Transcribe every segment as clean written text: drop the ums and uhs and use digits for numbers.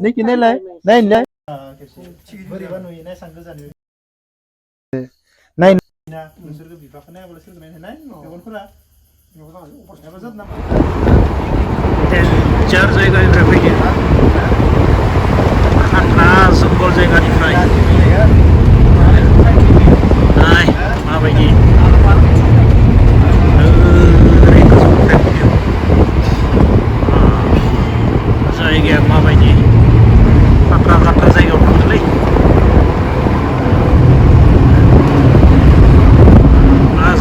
Niki nilai, nai nilai. Boरैबा नुयोना एसां गोजान नाय ना नोंसोरखौ बिफाखौ नायाब्ला सोरखौ नायनाय मेगनफोरा एबा जोदना डेन्जार जायगानिफ्राय फैदों खाथ्रा जंगल जायगानिफ्राय नाय माबायदि ओरै गोजौनिफ्राय फैदों जायगाया माबायदि खाथ्रा खाथ्रा जायगायाव थांदोंलै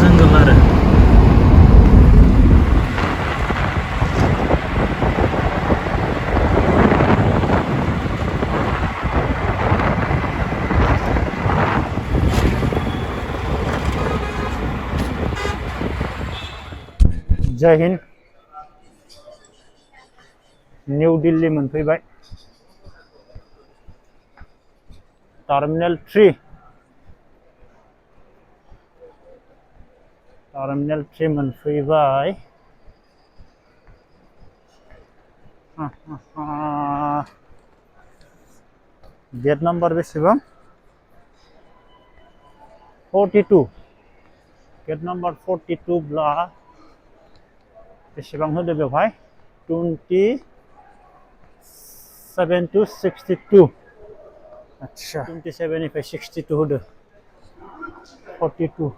जंगल आरो जय हिंद निउ दिल्ली मोनफैबाय टर्मिनल 3 मोनफैबाय गेट नाम्बार बेसेबां 42 गेट नाम्बार 42 ब्ला बेसेबां होदो बेवहाय 27 to 62 अच्छा 27 निफ्राय 62 होदो 42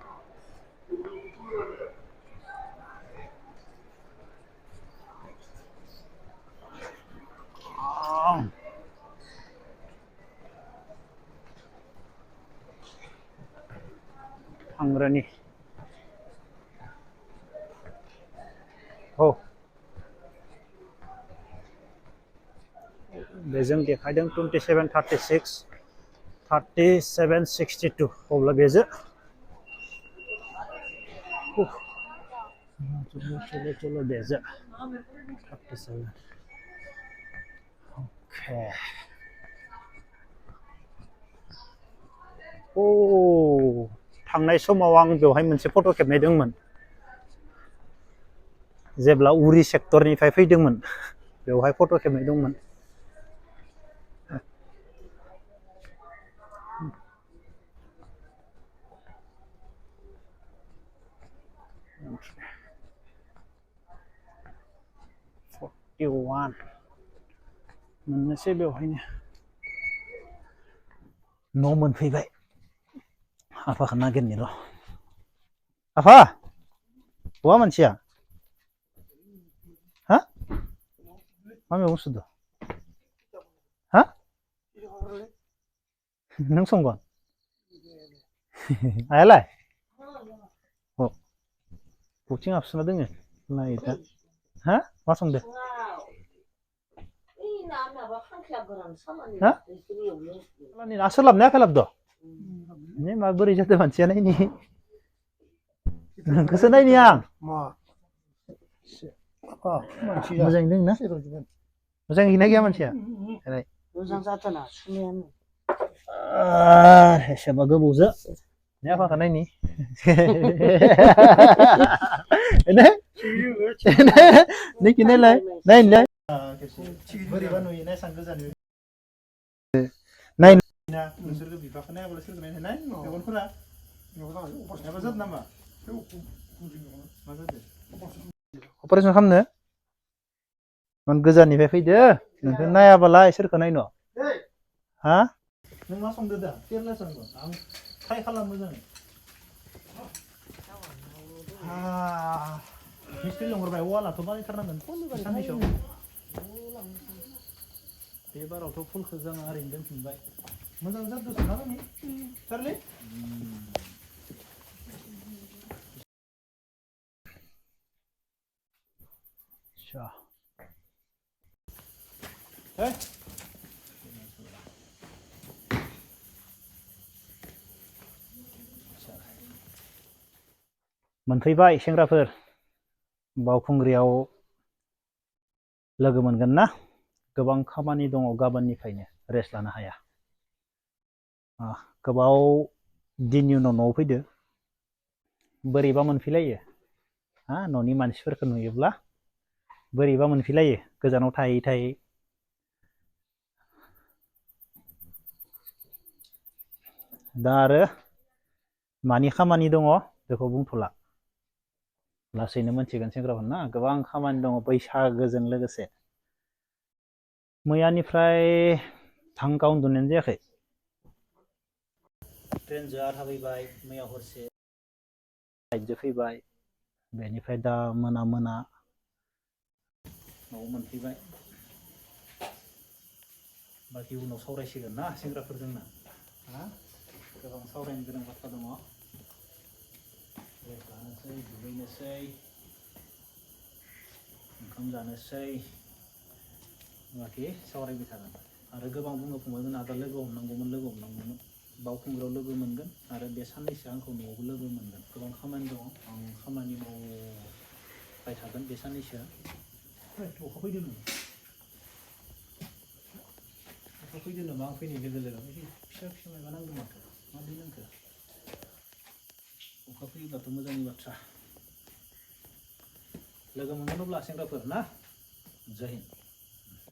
थांग्रानि औ बेजों देखायदों 27 36 37 62 अब्ला बेजों चलो बेजों 37 अके ओ थांनाय समाव आं बेवहाय मोनसे फट' खेबनाय दंमोन जेब्ला उरि सेक्टरनिफ्राय फैदोंमोन बेवहाय फट' खेबनाय दंमोन मोननोसै बेवहायनो न' मोनफैबाय आफाखौ नागिरनि र' आफा बहा मानसिया हा मा मैगं सुदो हा नों संगोन आयालाय अ बथिं हाबसोना दोङो नाय दा हा मा संदो हा सोलाबनाया खोलाबदो माबोरै जादों मानसिया नायनि नोंखौसो नायनि आं मोजाङै दं ना मोजाङै गैया गैया मानसिया मोजां जाथाना सुनायानो एसेबा गोबावजो ने आफाखौ नायनि नोंखि नायलाय नायलाय बोरैबा नुयोना एसां गोजान नाय नोंसोरखौ बिफाखौ नायाब्ला सोरखौ नायनाय मेगनफोरा एबा जादों नामा मा जादों अपारेसन खालामनो गोजाननिफ्राय फैदो नोंखौ नायाबालाय सोरखौ नायनो हा नों मा संदो दा केरला संगोन आं ट्राइ खालाम मोजाङै मिस्ट्रि लिंहरबाय वालाथ' बानायथारनांगोन साननैसोआव बे बारावथ' फुलखौ जों ओरैनो दोनफिनबाय मोजां जादों ना नोंनि चार्लि मोनफैबाय सेंग्राफोर बावखुंग्रियाव लोगो मोनगोन ना गोबां खामानि दङ गाबोननिफ्रायनो रेस्ट लानो हाया गोबाव दिननि उनाव न'आव फैदो बोरैबा मोनफैलायो हा न'नि मानसिफोरखौ नुयोब्ला बोरैबा मोनफैलायो गोजानाव थायै थायै दा आरो मानि खामानि दङ बेखौ बुंथ'ला लासैनो मोनथिगोन सेंग्राफोर ना गोबां खामानि दङ बैसागोजों लोगोसे मैयानिफ्राय थांगा उन्दुनायानो जायाखै ट्रेनजों आधा फैबाय मैया हरसे फ्लाइटजों फैबाय बेनिफ्राय दा मोना न'आव मोनफैबाय बाखि उनाव सावरायसिगोन ना सेंग्राफोरजोंना हा गोबां सावरायनो गोनां बाथ्रा दङ रेस्ट लानोसै दुगैनोसै ओंखाम जानोसै बाखि सावरायबाय थागोन आरो गोबां बुंनो फंबायमोन आदा लोगो हमनांगौमोन बावखुंग्रियाव लोगो मोनगोन आरो बे साननैसो आंखौ न'आवबो लोगो मोनगोन गोबां खामानि दङ आं खामानि मावबाय थागोन बे साननैसोआ अखा फैदों नामा आं फैनाय लोगो लोगो फिसा माबा नांदों माथो मादै नांखो अखा फैयोब्लाथ' मोजांनि बाथ्रा लोगो मोनगोन अब्ला सेंग्राफोर ना जय हिन्द